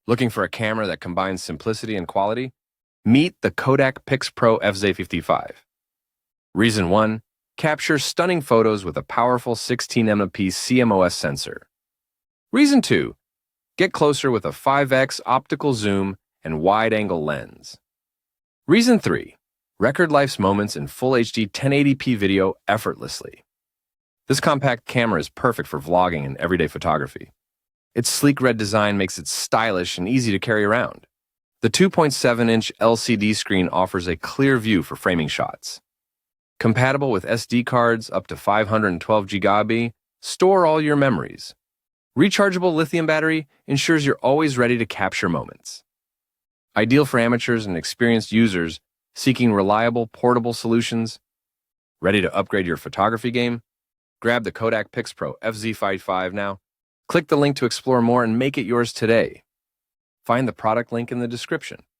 Looking for a camera that combines simplicity and quality? Meet the Kodak Pix Pro FZ55. Reason 1. Capture stunning photos with a powerful 16MP CMOS sensor. Reason 2. Get closer with a 5x optical zoom and wide-angle lens. Reason 3. Record life's moments in Full HD 1080p video effortlessly. This compact camera is perfect for vlogging and everyday photography. Its sleek red design makes it stylish and easy to carry around. The 2.7-inch LCD screen offers a clear view for framing shots. Compatible with SD cards up to 512 GB, store all your memories. Rechargeable lithium battery ensures you're always ready to capture moments. Ideal for amateurs and experienced users seeking reliable, portable solutions. Ready to upgrade your photography game? Grab the Kodak Pix Pro FZ55 now. Click the link to explore more and make it yours today. Find the product link in the description.